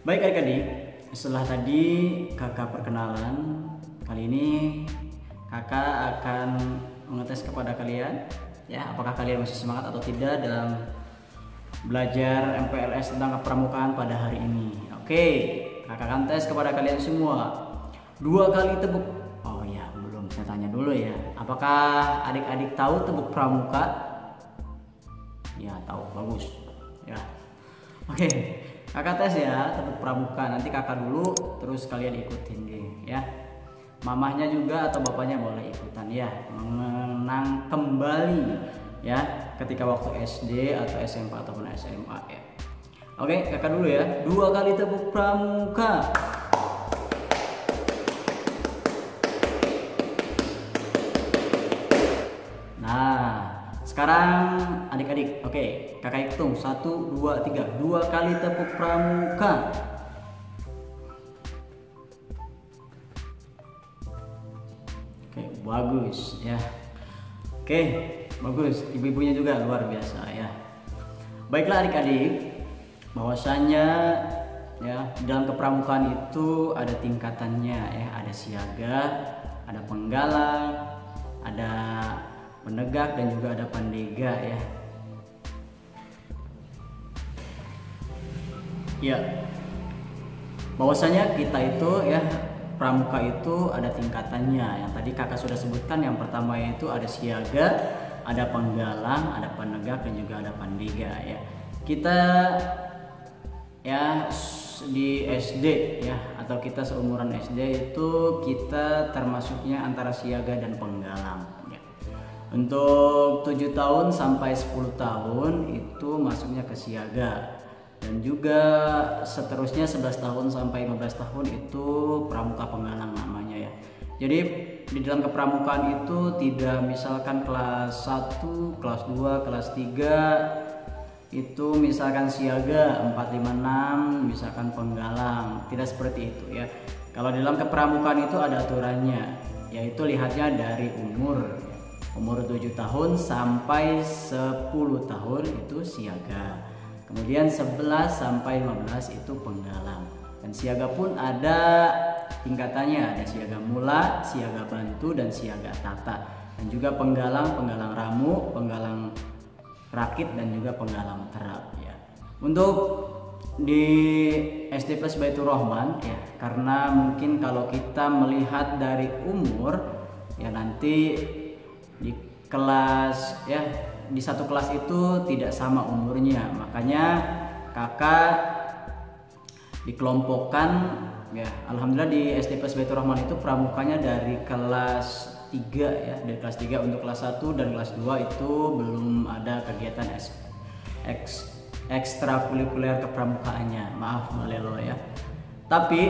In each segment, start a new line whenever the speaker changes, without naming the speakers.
Baik adik-adik, setelah tadi kakak perkenalan, kali ini kakak akan mengetes kepada kalian ya, apakah kalian masih semangat atau tidak dalam belajar MPLS tentang kepramukaan pada hari ini. Oke, kakak akan tes kepada kalian semua. 2 kali tebuk. Oh ya, belum, saya tanya dulu ya. Apakah adik-adik tahu tebuk pramuka? Ya, tahu, bagus. Ya. Oke. Kakak tes ya tebuk pramuka, nanti kakak dulu terus kalian ikutin deh ya. Mamahnya juga atau bapaknya boleh ikutan ya, mengenang kembali ya ketika waktu SD atau SMP ataupun SMA ya. Oke, kakak dulu ya. 2 kali tebuk pramuka. Nah, sekarang adik-adik, oke, kakak hitung 1, 2, 3, 2 kali tepuk pramuka. Oke, bagus ya. Oke, bagus. Ibu-ibunya juga luar biasa ya. Baiklah adik-adik, bahwasannya ya dalam kepramukaan itu ada tingkatannya ya, ada siaga, ada penggalang, ada penegak dan juga ada pandega ya. Ya, bahwasanya kita itu ya pramuka itu ada tingkatannya. Yang tadi kakak sudah sebutkan, yang pertama itu ada siaga, ada penggalang, ada penegak dan juga ada pandega ya. Kita ya di SD ya, atau kita seumuran SD itu kita termasuknya antara siaga dan penggalang ya. Untuk 7 tahun sampai 10 tahun itu masuknya ke siaga, dan juga seterusnya 11 tahun sampai 15 tahun itu pramuka penggalang namanya ya. Jadi di dalam kepramukaan itu tidak misalkan kelas 1, kelas 2, kelas 3 itu misalkan siaga 4, 5, 6 misalkan penggalang, tidak seperti itu ya. Kalau di dalam kepramukaan itu ada aturannya, yaitu lihatnya dari umur 7 tahun sampai 10 tahun itu siaga, kemudian 11 sampai 15 itu penggalang. Dan siaga pun ada tingkatannya, ada siaga mula, siaga bantu, dan siaga tata. Dan juga penggalang, penggalang ramu, penggalang rakit, dan juga penggalang terap ya. Untuk di SD Plus Baitur Rahman ya, karena mungkin kalau kita melihat dari umur ya, nanti di kelas ya, di satu kelas itu tidak sama umurnya, makanya kakak dikelompokkan ya. Alhamdulillah di SD Plus Baitur Rahman itu pramukanya dari kelas 3 ya, dari kelas 3 untuk kelas 1 dan kelas 2 itu belum ada kegiatan ekstrakurikuler kepramukaannya, maaf malelo ya. Tapi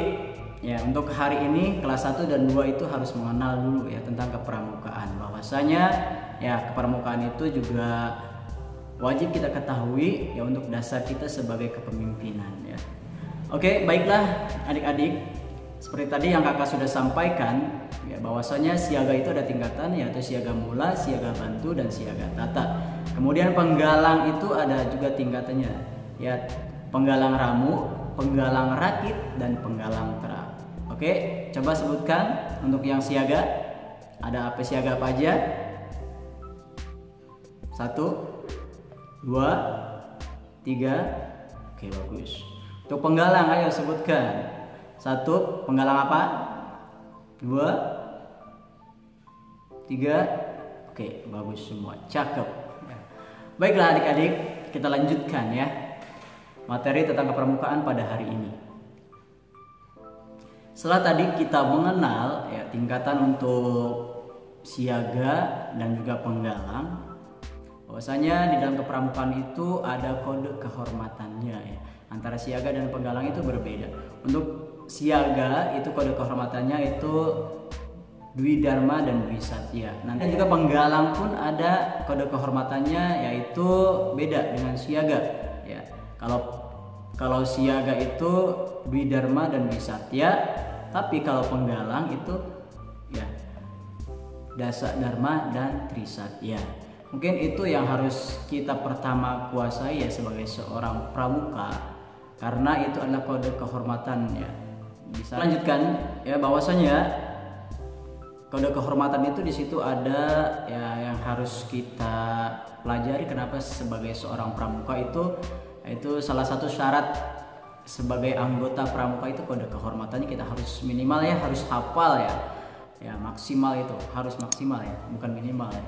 ya untuk hari ini kelas 1 dan 2 itu harus mengenal dulu ya tentang kepramukaan, bahwasanya ya kepramukaan itu juga wajib kita ketahui ya untuk dasar kita sebagai kepemimpinan ya. Oke, baiklah adik-adik, seperti tadi yang kakak sudah sampaikan ya, bahwasanya siaga itu ada tingkatan, yaitu siaga mula, siaga bantu, dan siaga tata. Kemudian penggalang itu ada juga tingkatannya ya, penggalang ramu, penggalang rakit, dan penggalang terap. Oke, coba sebutkan untuk yang siaga, ada apa siaga apa aja? 1, 2, 3. Oke, bagus. Untuk penggalang ayo sebutkan. 1, penggalang apa? 2, 3. Oke, bagus semua, cakep. Baiklah adik-adik, kita lanjutkan ya materi tentang kepramukaan pada hari ini. Setelah tadi kita mengenal ya tingkatan untuk siaga dan juga penggalang, bahwasanya di dalam kepramukaan itu ada kode kehormatannya ya. Antara siaga dan penggalang itu berbeda. Untuk siaga itu kode kehormatannya itu Dwi Dharma dan Dwi Satya. Nanti juga penggalang pun ada kode kehormatannya, yaitu beda dengan siaga ya. Kalau siaga itu Dwi Dharma dan Dwi Satya, tapi kalau penggalang itu ya Dasa Dharma dan Trisatya. Mungkin itu yang harus kita pertama kuasai ya sebagai seorang pramuka, karena itu adalah kode kehormatan ya. Bisa lanjutkan ya, bahwasanya kode kehormatan itu di situ ada ya yang harus kita pelajari. Kenapa sebagai seorang pramuka itu salah satu syarat sebagai anggota pramuka itu kode kehormatannya kita harus minimal ya, harus hafal ya. Ya maksimal itu harus maksimal ya, bukan minimal ya.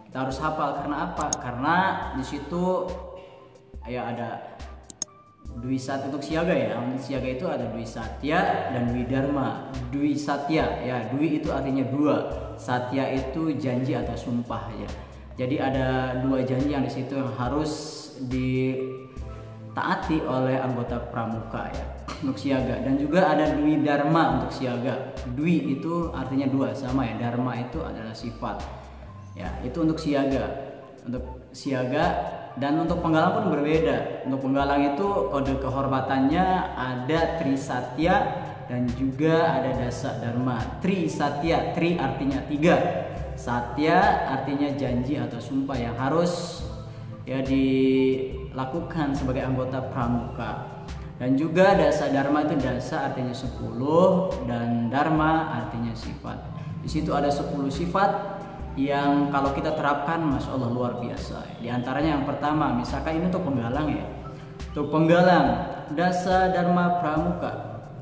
Kita harus hafal karena apa? Karena di situ ya ada Dwi Satya untuk siaga ya. Untuk siaga itu ada Dwi Satya dan Dwi Dharma. Dwi Satya ya, Dwi itu artinya dua, Satya itu janji atau sumpah ya. Jadi ada dua janji yang di situ yang harus ditaati oleh anggota pramuka ya untuk siaga. Dan juga ada Dwi Dharma untuk siaga. Dwi itu artinya dua sama ya, Dharma itu adalah sifat ya. Itu untuk siaga. Untuk siaga. Dan untuk penggalang pun berbeda. Untuk penggalang itu kode kehormatannya ada Tri Satya dan juga ada Dasa Dharma. Tri Satya, Tri artinya tiga, Satya artinya janji atau sumpah yang harus ya dilakukan sebagai anggota pramuka. Dan juga Dasa Dharma itu Dasa artinya 10 dan Dharma artinya sifat. Di situ ada 10 sifat yang kalau kita terapkan Masya Allah luar biasa. Di antaranya yang pertama, misalkan ini untuk penggalang ya. Untuk penggalang Dasa Dharma Pramuka.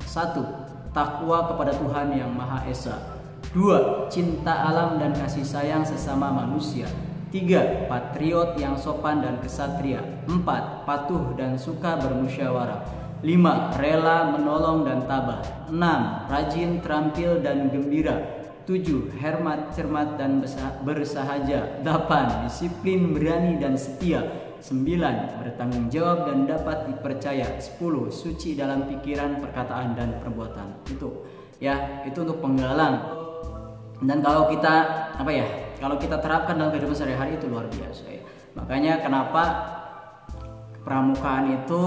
1. Takwa kepada Tuhan Yang Maha Esa. 2. Cinta alam dan kasih sayang sesama manusia. 3. Patriot yang sopan dan kesatria. 4. Patuh dan suka bermusyawarah. 5. Rela menolong dan tabah. 6. Rajin, terampil dan gembira. 7. Hemat, cermat dan bersahaja. 8. Disiplin, berani dan setia. 9. Bertanggung jawab dan dapat dipercaya. 10. Suci dalam pikiran, perkataan dan perbuatan. Itu ya, itu untuk penggalang. Dan kalau kita kalau kita terapkan dalam kehidupan sehari-hari itu luar biasa ya. Makanya kenapa kepramukaan itu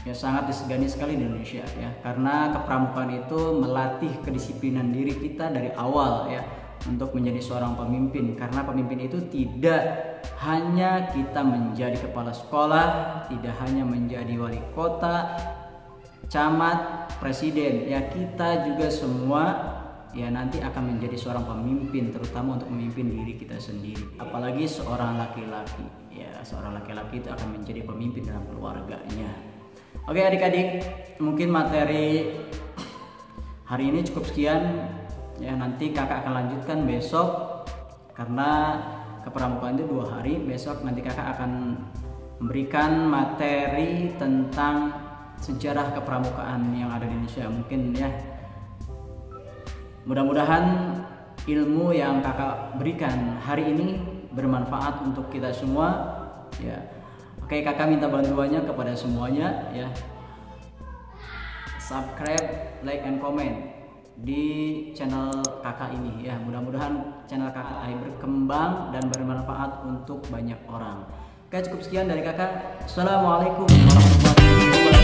ya sangat disegani sekali di Indonesia ya, karena kepramukaan itu melatih kedisiplinan diri kita dari awal ya untuk menjadi seorang pemimpin. Karena pemimpin itu tidak hanya kita menjadi kepala sekolah, tidak hanya menjadi wali kota, camat, presiden ya, kita juga semua ya nanti akan menjadi seorang pemimpin, terutama untuk memimpin diri kita sendiri. Apalagi seorang laki-laki ya, seorang laki-laki itu akan menjadi pemimpin dalam keluarganya. Oke adik-adik, mungkin materi hari ini cukup sekian ya. Nanti kakak akan lanjutkan besok, karena kepramukaan itu 2 hari. Besok nanti kakak akan memberikan materi tentang sejarah kepramukaan yang ada di Indonesia. Mungkin ya, mudah-mudahan ilmu yang kakak berikan hari ini bermanfaat untuk kita semua ya. Oke, kakak minta bantuannya kepada semuanya ya. Subscribe, like, and comment di channel kakak ini ya. Mudah-mudahan channel kakak ini berkembang dan bermanfaat untuk banyak orang. Oke, cukup sekian dari kakak. Assalamualaikum warahmatullahi wabarakatuh.